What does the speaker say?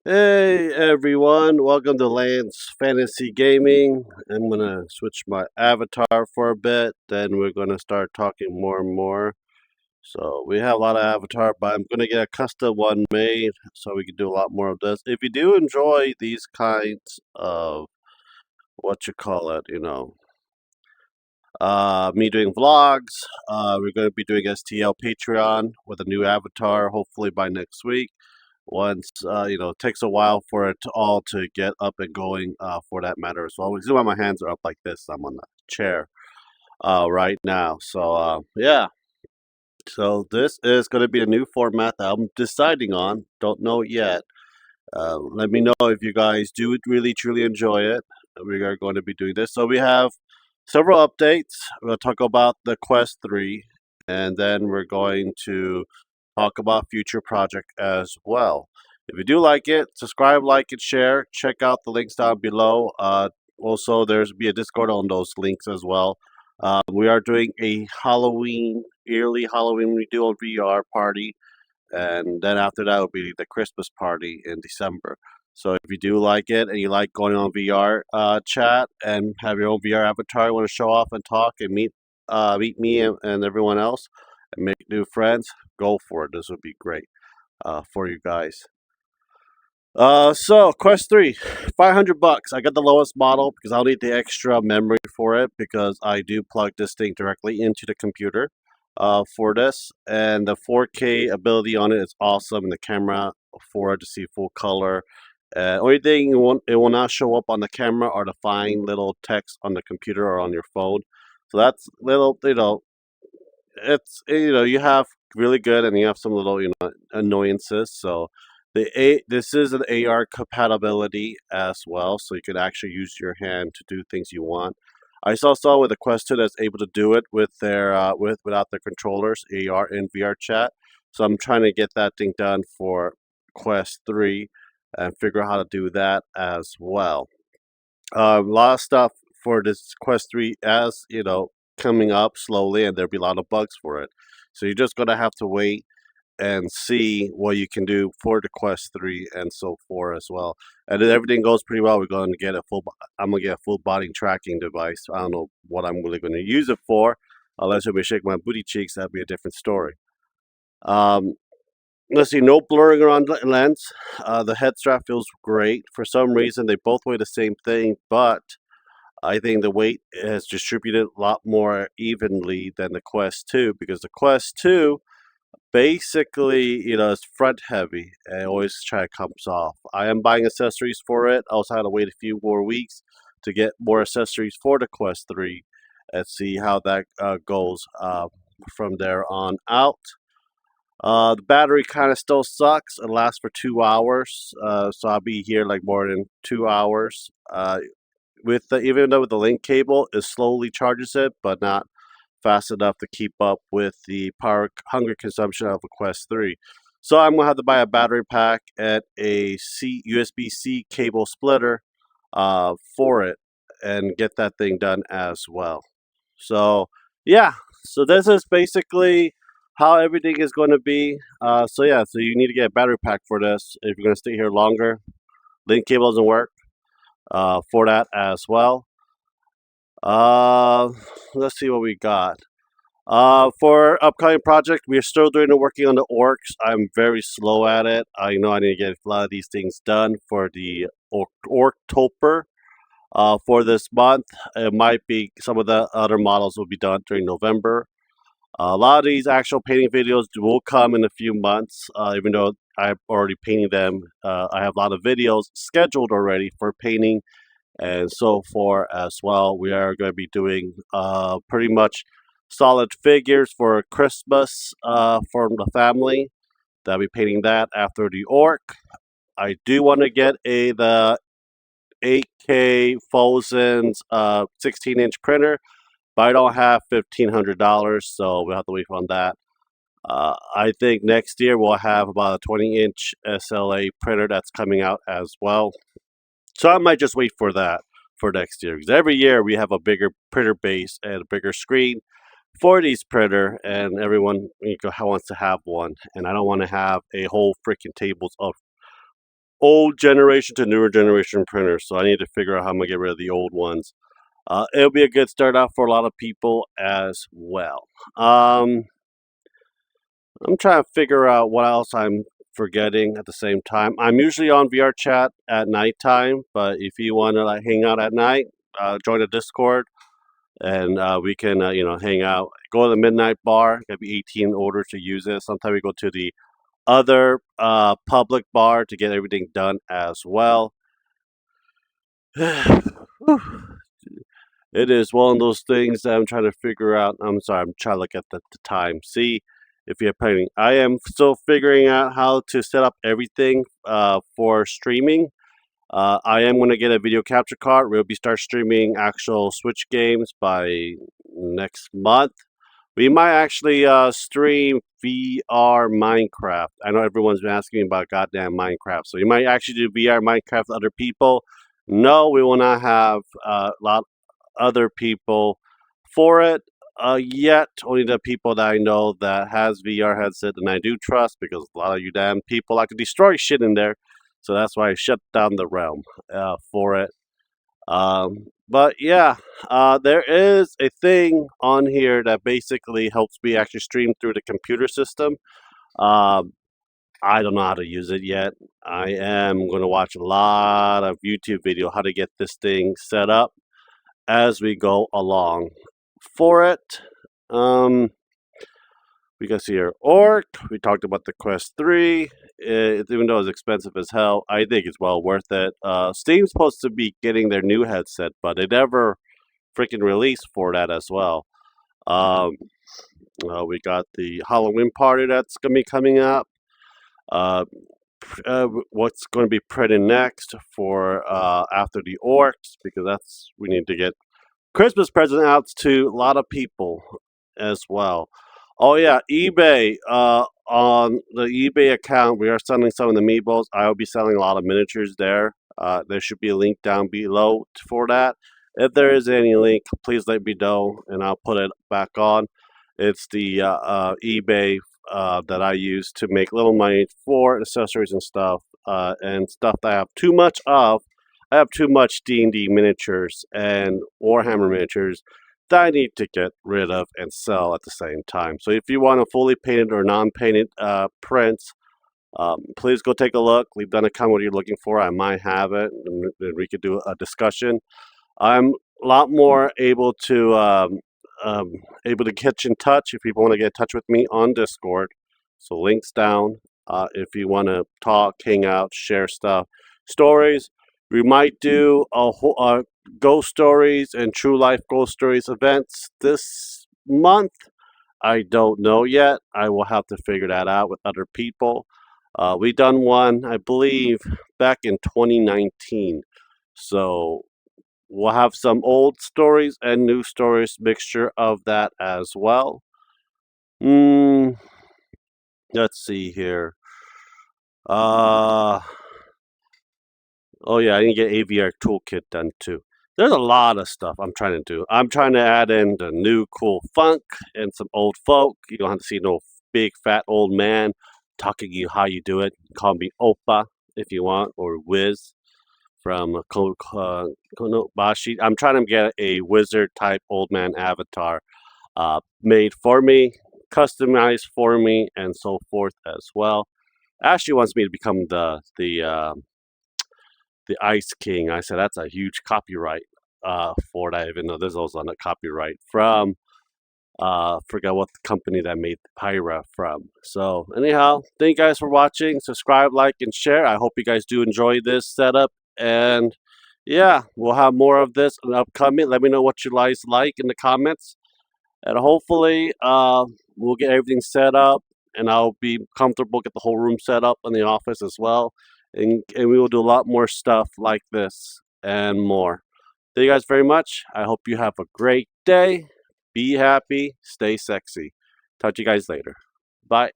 Hey everyone, welcome to Lance Fantasy Gaming. I'm gonna switch my avatar for a bit, then we're gonna start talking more and more. So we have a lot of avatar, but I'm gonna get a custom one made so we can do a lot more of this. If you do enjoy these kinds of what you call it, me doing vlogs, we're gonna be doing STL Patreon with a new avatar, hopefully by next week once it takes a while for it to all to get up and going for that matter as well. You see why my hands are up like this. I'm on the chair right now. So so this is going to be a new format that I'm deciding on. Don't know it yet. Let me know if you guys do really truly enjoy it. We are going to be doing this. So we have several updates. We'll talk about the Quest 3, and then we're going to talk about future project as well. If you do like it, subscribe, like, and share. Check out the links down below. Also, there's be a Discord on those links as well. We are doing a yearly Halloween we do on VR party, and then after that will be the Christmas party in December. So if you do like it and you like going on VR chat and have your own VR avatar, you want to show off and talk and meet me and everyone else and make new friends, go for it. This would be great for you guys. So Quest 3, $500. I got the lowest model because I'll need the extra memory for it because I do plug this thing directly into the computer for this, and the 4K ability on it is awesome, and the camera for it to see full color. Only thing it will not show up on the camera are the fine little text on the computer or on your phone. So that's little, you have really good and you have some little annoyances. So this is an AR compatibility as well, so you can actually use your hand to do things you want. I saw someone with a Quest 2 that's able to do it with their without their controllers, AR and VR chat. So I'm trying to get that thing done for Quest 3 and figure out how to do that as well. A lot of stuff for this Quest 3, as coming up slowly, and there'll be a lot of bugs for it. So you're just gonna have to wait and see what you can do for the Quest 3 and so forth as well. And if everything goes pretty well, we're going to get I'm gonna get a full body tracking device. I don't know what I'm really going to use it for, unless if we shake my booty cheeks. That'd be a different story. Um, let's see, no blurring around the lens. The head strap feels great. For some reason, they both weigh the same thing, but I think the weight is distributed a lot more evenly than the Quest 2, because the Quest 2 basically, is front heavy and it always try to comes off. I am buying accessories for it. I also had to wait a few more weeks to get more accessories for the Quest 3 and see how that goes from there on out. The battery kind of still sucks. It lasts for 2 hours, so I'll be here like more than 2 hours. Even though with the link cable, it slowly charges it, but not fast enough to keep up with the power hunger consumption of a Quest 3. So I'm gonna have to buy a battery pack and a USB-C cable splitter for it and get that thing done as well. So yeah, so this is basically how everything is going to be. So you need to get a battery pack for this if you're going to stay here longer. Link cable doesn't work for that as well. Uh, let's see what we got. For upcoming project, we are still doing the working on the orcs. I'm very slow at it. I know I need to get a lot of these things done for the Orktober for this month. It might be some of the other models will be done during November. A lot of these actual painting videos will come in a few months, even though I've already painted them. I have a lot of videos scheduled already for painting and so forth as well. We are going to be doing pretty much solid figures for Christmas from the family. They'll be painting that after the orc. I do want to get the 8K Fozen's 16-inch printer, but I don't have $1,500, so we'll have to wait on that. I think next year we'll have about a 20-inch SLA printer that's coming out as well. So I might just wait for that for next year, because every year we have a bigger printer base and a bigger screen for these printer, and everyone wants to have one, and I don't want to have a whole freaking tables of old generation to newer generation printers, so I need to figure out how I'm gonna get rid of the old ones. It'll be a good start out for a lot of people as well. I'm trying to figure out what else I'm forgetting at the same time. I'm usually on VR chat at nighttime, but if you want to like hang out at night, join the Discord and we can hang out. Go to the midnight bar. Gotta be 18 in order to use it. Sometimes we go to the other public bar to get everything done as well. It is one of those things that I'm trying to figure out. I'm sorry, I'm trying to look at the time. See if you're planning. I am still figuring out how to set up everything for streaming. I am going to get a video capture card. We'll be start streaming actual Switch games by next month. We might actually stream VR Minecraft. I know everyone's been asking me about goddamn Minecraft, so you might actually do VR Minecraft with other people. No, we will not have a lot other people for it yet. Only the people that I know that has VR headset and I do trust, because a lot of you damn people like to destroy shit in there. So that's why I shut down the realm for it. But yeah, there is a thing on here that basically helps me actually stream through the computer system. Um, I don't know how to use it yet. I am going to watch a lot of YouTube video how to get this thing set up as we go along. For it, um, we can see here Orc. We talked about the Quest 3. Even though it's expensive as hell, I think it's well worth it. Steam's supposed to be getting their new headset, but they never freaking released for that as well. Um, we got the Halloween party that's gonna be coming up. Uh, what's going to be printed next for after the Orcs, because that's we need to get Christmas present outs to a lot of people as well. Oh yeah, eBay. On the eBay account, we are selling some of the meatballs. I will be selling a lot of miniatures there. There should be a link down below for that. If there is any link, please let me know, and I'll put it back on. It's the eBay that I use to make little money for accessories and stuff that I have too much of. I have too much D&D miniatures and Warhammer miniatures that I need to get rid of and sell at the same time. So if you want a fully painted or non-painted prints, please go take a look. Leave down a comment what you're looking for. I might have it, and we could do a discussion. I'm a lot more um, able to get in touch if people want to get in touch with me on Discord. So links down. If you want to talk, hang out, share stuff, stories. We might do a whole ghost stories and true life ghost stories events this month. I don't know yet. I will have to figure that out with other people. We done one, I believe, back in 2019. So we'll have some old stories and new stories, mixture of that as well. Mm, let's see here. Uh, oh yeah, I need to get AVR toolkit done too. There's a lot of stuff I'm trying to do. I'm trying to add in the new cool funk and some old folk. You don't have to see no big fat old man talking to you how you do it. Call me Opa if you want, or Wiz from Konobashi. I'm trying to get a wizard type old man avatar made for me, customized for me, and so forth as well. Ashley wants me to become the Ice King. I said that's a huge copyright for that, even though there's also a copyright from forgot what the company that made Pyra from. So anyhow, thank you guys for watching. Subscribe, like, and share. I hope you guys do enjoy this setup, and yeah, we'll have more of this in upcoming. Let me know what you guys like in the comments, and hopefully we'll get everything set up, and I'll be comfortable, get the whole room set up in the office as well, and we will do a lot more stuff like this and more. Thank you guys very much. I hope you have a great day. Be happy, stay sexy. Talk to you guys later. Bye.